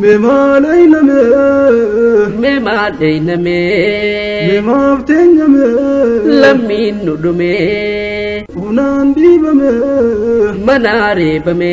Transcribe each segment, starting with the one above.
meemaaleyname meemaaftenyame lammiin nu dhume hunaan dhiibame manaa reebame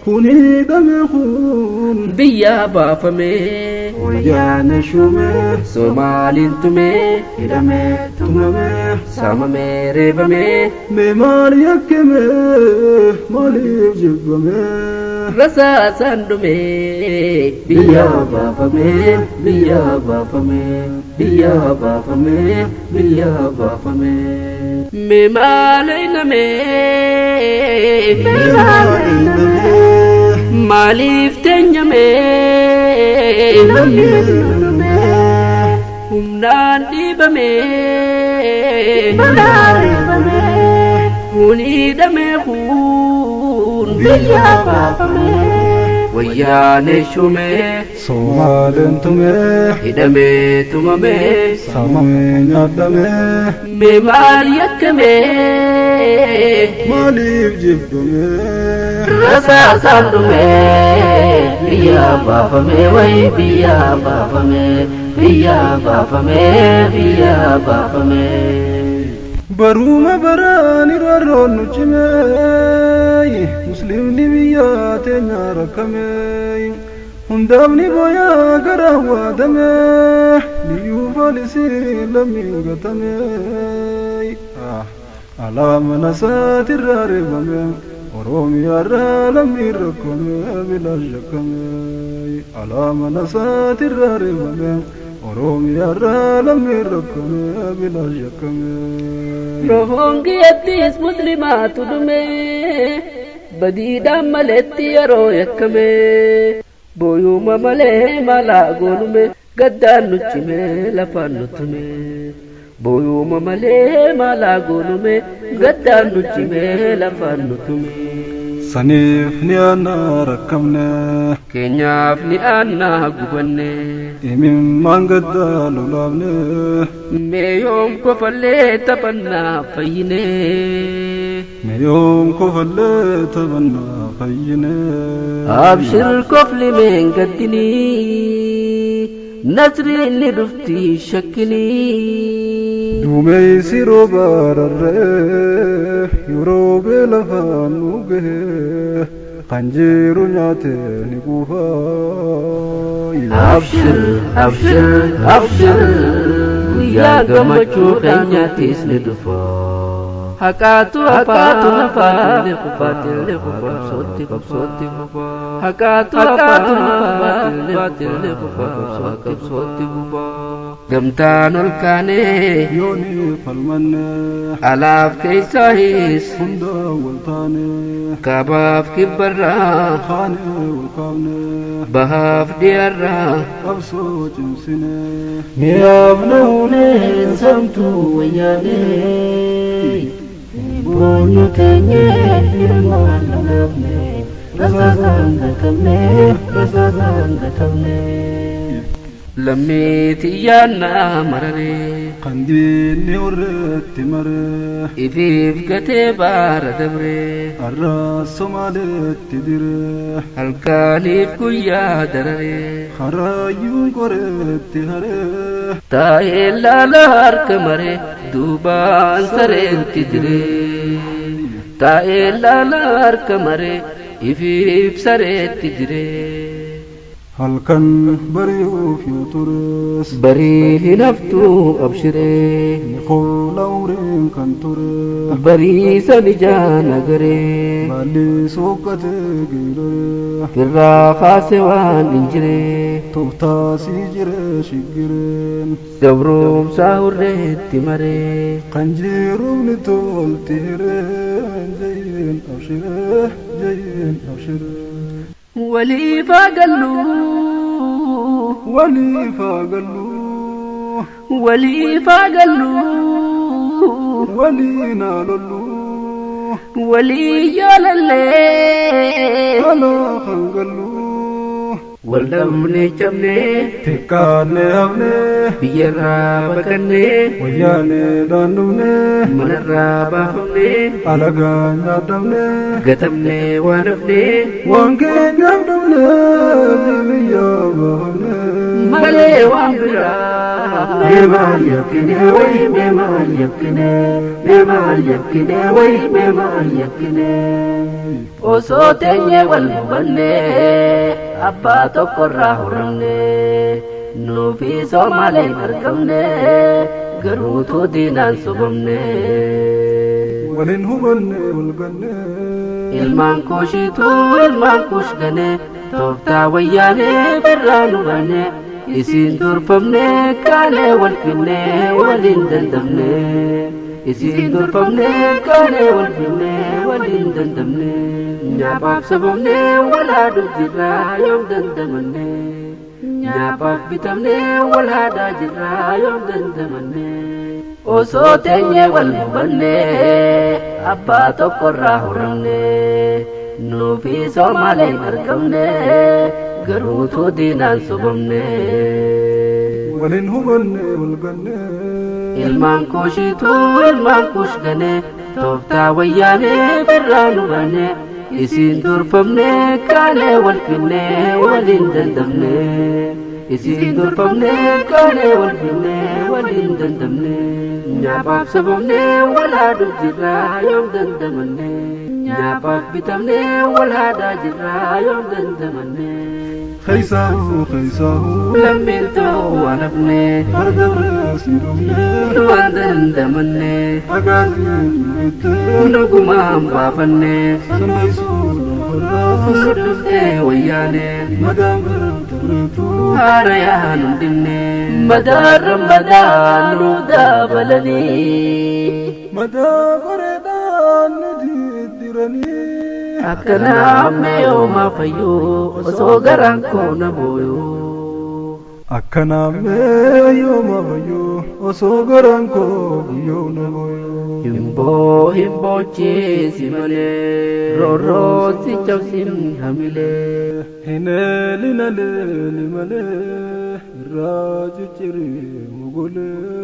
kunidhame kun biyyaa baafame wayyaana shume Somaaliin tume hidhame tumame saamame reebame meemaal yakkame maaliif jibbame rasaasaan dhume biyyaa baafame biyyaa baafame biyyaa baafame biyyaa baafame meemaaleyname maaliif teenyame humnaan dhiibame hunidhame kun biyyaa baafame wayyaane shume Somaaliin tume hidhame tumame saamame nyaadhame meemaal yakkame maaliif jibbame rasaasaan dhume biyyaa baafame way biyyaa baafame biyyaa baafame biyyaa baafame baruma baraan irroon nu cime muslimni biyyaa teenya rakkame hundaafni booyaa gara waadame liyyuu poolisii lammiin gatame alaama nasaatirraa reebame oromiyaarraa lammiin rakkame bilaal shakkame alaama nasaatirraa reebame oromiyaarraa lammiin rakkame bilaal shakkame rohongiyattis muslimaatu dhume badiidhaan maletti yeroo yakkame booyuma malee maalaa goonume gaddaan nu cime lafaan nu tume booyuma malee maalaa goonume gaddaan nu cime lafaan nu tume saniif ni aanaa rakkamne keenyaaf ni aanaa gubanne imimmaan gaddaa lolaafne meeyoom kofallee taphannaa fayyine meeyoom kofallee taphannaa fayyine abshir kofli meen gaddini nasriin ni dhufti shakkini duumeysi roobaararree yeroo beelafaan nu gahe kanjeeru nyaate ni quufaa abshir abshir abshir guyyaa gammachuu keenyaatis ni dhufa haqaatu nafaatillee qufa qabsootti qufa haqaatu nafaatillee qufa qabsootti qufa gamtaan ol kaanee yooni falmanne alaaf keessaahis hundaa wal taane kaabaaf kibbarraa kaane wal kaafne bahaaf dhiyaarraa qabsoo cimsine miyaaf na'uuneen samtuu wayyaanee boonyu teenyee hirmaan lalaafne rasaasaan gatamne lammeeti yaannaa mararee qandiinni warreetti maree ifiif gatee baara dabree arraa somaaleetti diree halkaaniif guyyaa dararee karaayyuun qoreetti haree taa'ee laala harka maree duubaan sareetti diree taa'ee laala harka maree ifiif sareetti diree halkan bari'uuf yoo tures barii hin haftuu abshiree ni qoola umriin kan ture barii san ijaan agaree baalli sookatee geeraree firraa kaase waan hin jiree tooftaasii jiree shiggireen gabroomsaa hurreetti maree kan jiruufni tolti hireen jayyeen abshiree waliif agalluu waliif agalluu waliif agalluu waliin alolluu walii jaalallee alaa hangalluu waldhabne cabnee xiqqaanne hafnee biyyarraa baqannee wayyaanee daandufnee manarraa baafamnee alagaa nyaadhamnee gatamnee waan hafnee waan keenyaaf dhabnee bira Memal yakine way memal yakine way memal yakine osoo teenye wal hubanne abbaa tokkorraa huramne nuufi Somaaleen argamne garuu too diinaan sobamne walin hubanne walganne ilmaan kuushituu ilmaan kuushgane tooftaa wayyaanee birraan hubanne isiin durfamne kaalee wal finne waliin dandamne isiin durfamne kaalee wal finne waliin dandamne nyaapaaf sabamne walhaaduu jirraa yoom dandamanne nyaapaaf bitamne walhaadaa jirraa yoom dandamanne osoo teenye wal hubanne abbaa tokkorraa huramne nuufi Somaaleen argamne garuu too diinaan sobamne walin hubanne walganne ilmaan kuushituu ilmaan kuushgane tooftaa wayyaanee birraan hubanne isiin durfamne kaalee wal finne waliin dandamne isiin durfamne kaalee wal finne waliin dandamne nyaapaaf sabamne walhaaduu jirraa yoom dandamanne nyaapaaf bitamne walhaadaa jirraa yoom dandamanne khaysahu lammiintoo waan hafne waan dandamanne nugumaan baafanne nuduftee wayyaane haarayaa nun dinne madaarra madaa nu dabalanii madaa bareedaan nu diddiranii akkana ammee oomaa fayyoo osoo garaan koo na booyoo akkana ammee yooma fayyoo osoo garaan koo guyyoo na booyoo himboochiisi malee roorroo si cabsin hamilee hineelinaleeli malee irraa cicciri mugolee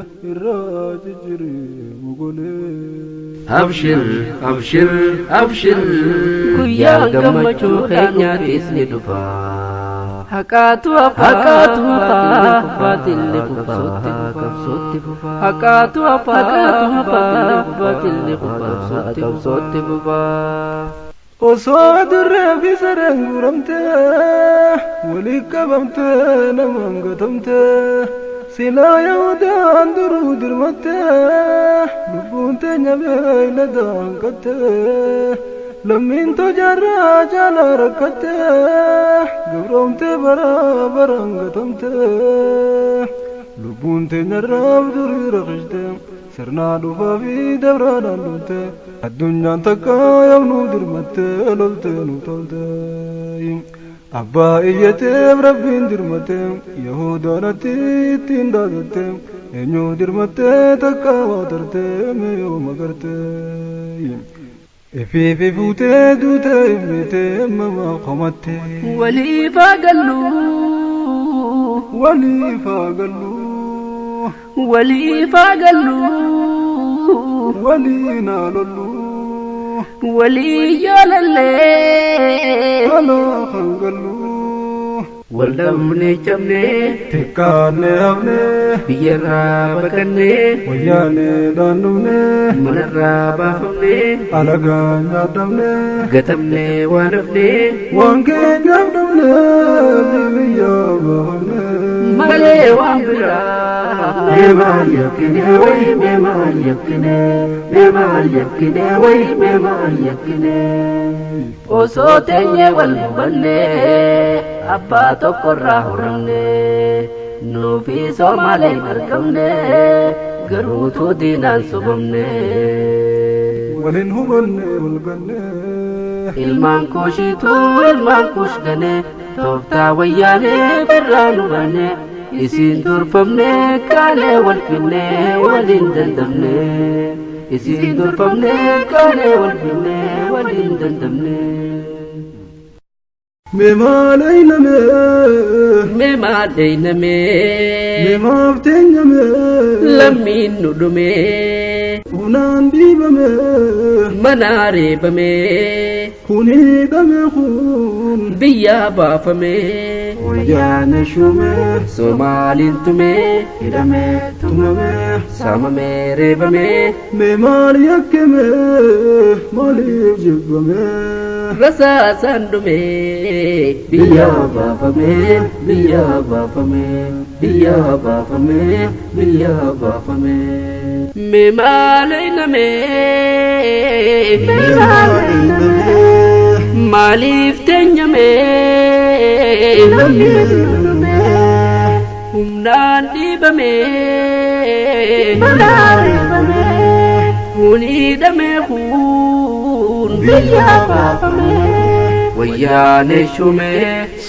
abshir guyyaa gammachuu keenyaatis ni dhufa haqaatu hafaatillee qabsootti fufa haqaatu hafaatillee qabsootti fufa osoo adurree fi sareen guuramtee walii qabamtee namaan gatamtee silaa yaadaan duruu dirmattee lubbuun teenya beeyladaan qattee lammiin tojaarraa caalaa rakkattee gabroomtee baraan gatamtee lubbuun teenyarraaf durii raqishtee sirnaa dhufaa fi dabraadhaan loltee addunyaan takka yoomnuu dirmattee loltee nu toltee abbaa iyyateef rabbiin dirmattee yahudaanatti ittiin daadattee eenyuu dirmattee takka waatartee meeyoo magartee ifiifi fuutee duutee himmeetee mamaa qomattee waliif haa galluu waliin haa lolluu walii jaalallee alaa kan galluu waldhabne cabne xiqqaanne hafne biyyarraa baqanne wayyaanee daandumne manarraa baafamne alagaa nyaadhamne gatamne waan hafne waan keenyaaf dhabne biyyaa baafamne malee waan biraa memal yakine way memal yakine way memal yakine osoo teenye wal hubanne abbaa tokkorraa huramne nuufi Somaaleen argamne garuu too diinaan sobamne walin hubanne walganne ilmaan kuushituu ilmaan kuushgane tooftaa wayyaanee birraan hubanne isiin durfamne kaalee wal finne waliin dandamne isiin durfamne kaalee wal finne waliin dandamne meemaal eeyname meemaaf teenyame lammiin nu dhume hunaan dhiibame manaa reebame kunii dhame kun biyyaa baafame wayyaana shume Somaaliin tume hidhame tumame saamame reebame mee maal yakkame maaliif jibbame rasaasaan dhume biyyaa baafame biyyaa baafame biyyaa baafame biyyaa baafame mee maaleename maaliif teenyame humnaan dhiibame huniidhame kun biyyaa baafame wayyaane shume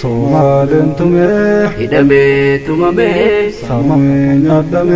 Somaliin tume hidhame tumame saamame nyaadhame